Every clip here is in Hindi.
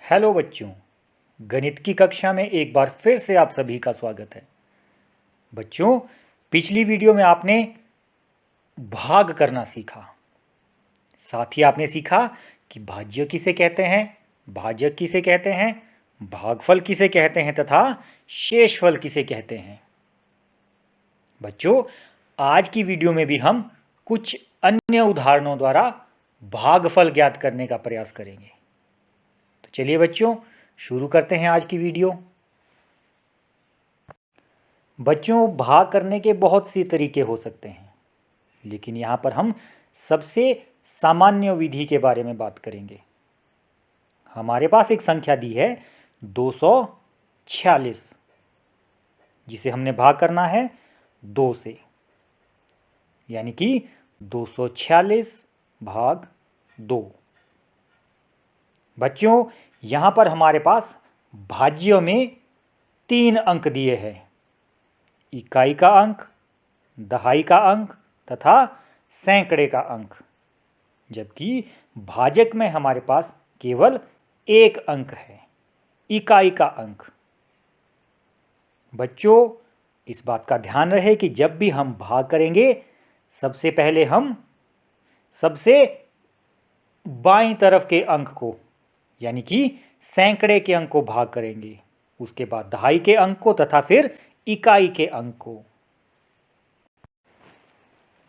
हेलो बच्चों, गणित की कक्षा में एक बार फिर से आप सभी का स्वागत है। बच्चों, पिछली वीडियो में आपने भाग करना सीखा। साथ ही आपने सीखा कि भाज्य किसे कहते हैं, भाजक किसे कहते हैं, भागफल किसे कहते हैं तथा शेषफल किसे कहते हैं। बच्चों, आज की वीडियो में भी हम कुछ अन्य उदाहरणों द्वारा भागफल ज्ञात करने का प्रयास करेंगे। तो चलिए बच्चों, शुरू करते हैं आज की वीडियो। बच्चों, भाग करने के बहुत से तरीके हो सकते हैं, लेकिन यहाँ पर हम सबसे सामान्य विधि के बारे में बात करेंगे। हमारे पास एक संख्या दी है 246, जिसे हमने भाग करना है 2 से, यानी कि 246 भाग 2। बच्चों, यहाँ पर हमारे पास भाज्यों में 3 अंक दिए हैं, इकाई का अंक, दहाई का अंक तथा सैकड़े का अंक, जबकि भाजक में हमारे पास केवल 1 अंक है, इकाई का अंक। बच्चों, इस बात का ध्यान रहे कि जब भी हम भाग करेंगे, सबसे पहले हम सबसे बाईं तरफ के अंक को, यानी कि सैकड़े के अंक को भाग करेंगे, उसके बाद दहाई के अंक को तथा फिर इकाई के अंक को।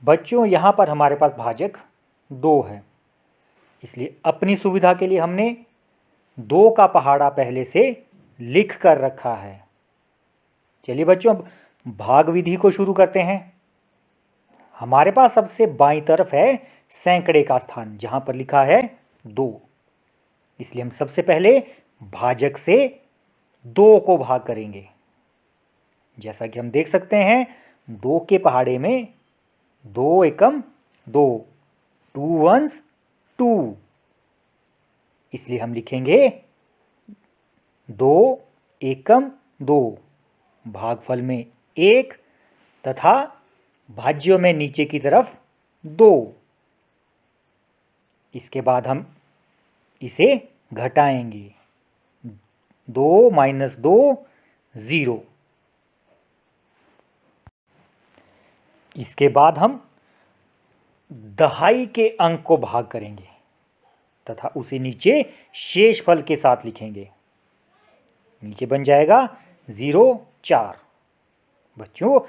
बच्चों, यहाँ पर हमारे पास भाजक 2 है, इसलिए अपनी सुविधा के लिए हमने 2 का पहाड़ा पहले से लिख कर रखा है। चलिए बच्चों, अब भाग विधि को शुरू करते हैं। हमारे पास सबसे बाईं तरफ है सैकड़े का स्थान, जहाँ पर लिखा है 2, इसलिए हम सबसे पहले भाजक से 2 को भाग करेंगे। जैसा कि हम देख सकते हैं, 2 के पहाड़े में 2 एकम 2, 2 वंस 2, इसलिए हम लिखेंगे 2 एकम 2, भागफल में 1 तथा भाज्यों में नीचे की तरफ 2। इसके बाद हम इसे घटाएंगे, 2 माइनस 2 0। इसके बाद हम दहाई के अंक को भाग करेंगे तथा उसे नीचे शेषफल के साथ लिखेंगे। नीचे बन जाएगा 0 4। बच्चों,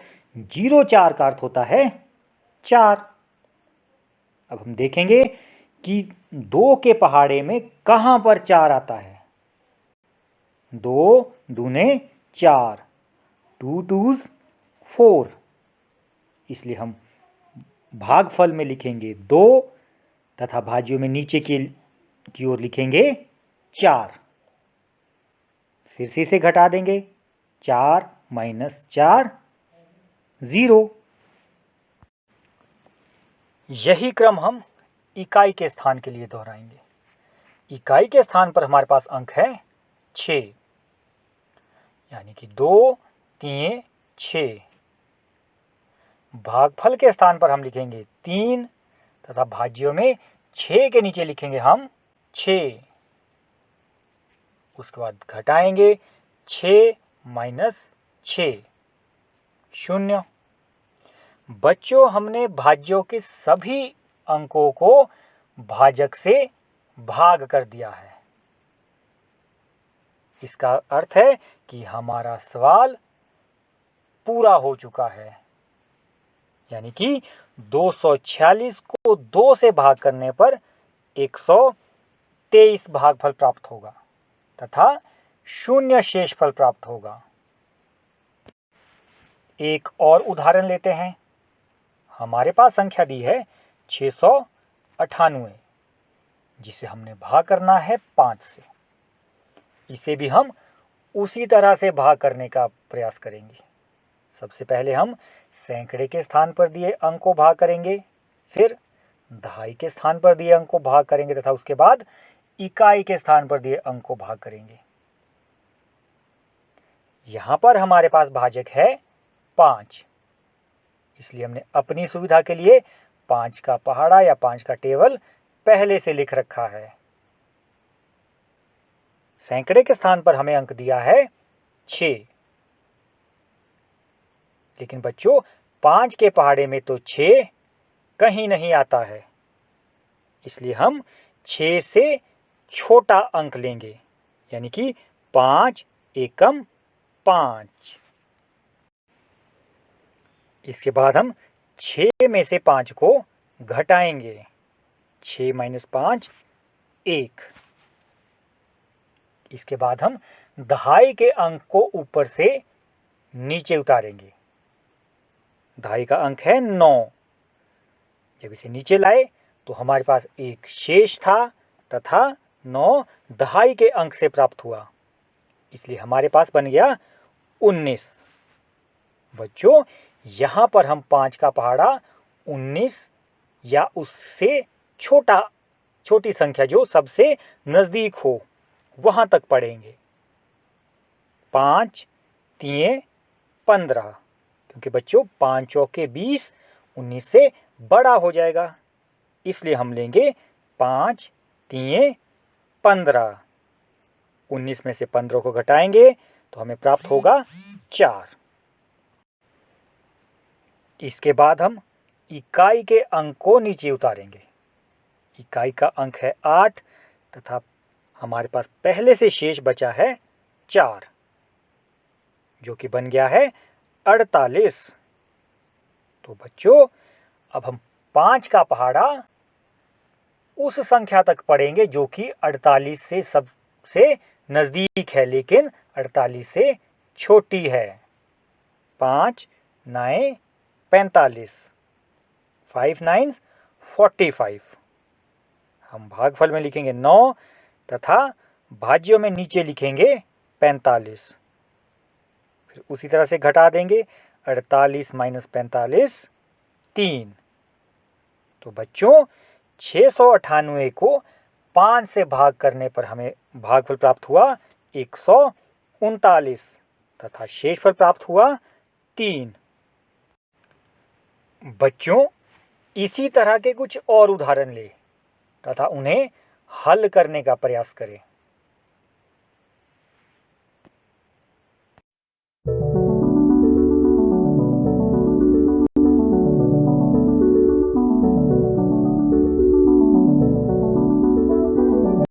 0 4 का अर्थ होता है 4। अब हम देखेंगे कि 2 के पहाड़े में कहाँ पर 4 आता है। 2 दूने 4, 2 2s 4, इसलिए हम भागफल में लिखेंगे 2 तथा भाज्यों में नीचे की ओर लिखेंगे 4। फिर से इसे घटा देंगे, 4 माइनस 4 0। यही क्रम हम इकाई के स्थान के लिए दोहराएंगे। इकाई के स्थान पर हमारे पास अंक है 6, यानी कि 2 3 6। भागफल के स्थान पर हम लिखेंगे 3 तथा भाज्यों में 6 के नीचे लिखेंगे हम 6। उसके बाद घटाएंगे, 6 माइनस 6 0। बच्चों, हमने भाज्यों के सभी अंकों को भाजक से भाग कर दिया है। इसका अर्थ है कि हमारा सवाल पूरा हो चुका है, यानी कि 246 को 2 से भाग करने पर 123 भागफल प्राप्त होगा तथा 0 शेषफल प्राप्त होगा। एक और उदाहरण लेते हैं। हमारे पास संख्या दी है 698, जिसे हमने भाग करना है 5 से। इसे भी हम उसी तरह से भाग करने का प्रयास करेंगे। सबसे पहले हम सैकड़े के स्थान पर दिए अंक को भाग करेंगे, फिर दहाई के स्थान पर दिए अंक को भाग करेंगे तथा उसके बाद इकाई के स्थान पर दिए अंक को भाग करेंगे। यहाँ पर हमारे पास भाजक है 5। इसलिए हमने अपनी सुविधा के लिए 5 का पहाड़ा या 5 का टेबल पहले से लिख रखा है। सैकड़े के स्थान पर हमें अंक दिया है 6। लेकिन बच्चों 5 के पहाड़े में तो 6 कहीं नहीं आता है, इसलिए हम 6 से छोटा अंक लेंगे, यानी कि 5 एकम 5। इसके बाद हम 6 में से 5 को घटाएंगे। 6 - 5 1। इसके बाद हम दहाई के अंक को ऊपर से नीचे उतारेंगे। दहाई का अंक है 9। जब इसे नीचे लाए तो हमारे पास एक शेष था तथा 9 दहाई के अंक से प्राप्त हुआ, इसलिए हमारे पास बन गया 19। बच्चों यहाँ पर हम 5 का पहाड़ा 19 या उससे छोटी संख्या जो सबसे नज़दीक हो वहाँ तक पढ़ेंगे। 5 3 15, क्योंकि बच्चों 5 चौके 20 19 से बड़ा हो जाएगा, इसलिए हम लेंगे 5 3 15। 19 में से 15 को घटाएंगे तो हमें प्राप्त होगा 4। इसके बाद हम इकाई के अंक को नीचे उतारेंगे। इकाई का अंक है 8 तथा हमारे पास पहले से शेष बचा है 4, जो कि बन गया है 48। तो बच्चों अब हम 5 का पहाड़ा उस संख्या तक पढ़ेंगे जो कि 48 से सबसे नज़दीक है, लेकिन 48 से छोटी है। 5 9 45, 5 9 45। हम भागफल में लिखेंगे 9 तथा भाज्यों में नीचे लिखेंगे 45। फिर उसी तरह से घटा देंगे। 48 - 45 3। तो बच्चों 698 को 5 से भाग करने पर हमें भागफल प्राप्त हुआ 139 तथा शेषफल प्राप्त हुआ 3। बच्चों इसी तरह के कुछ और उदाहरण लें तथा उन्हें हल करने का प्रयास करें।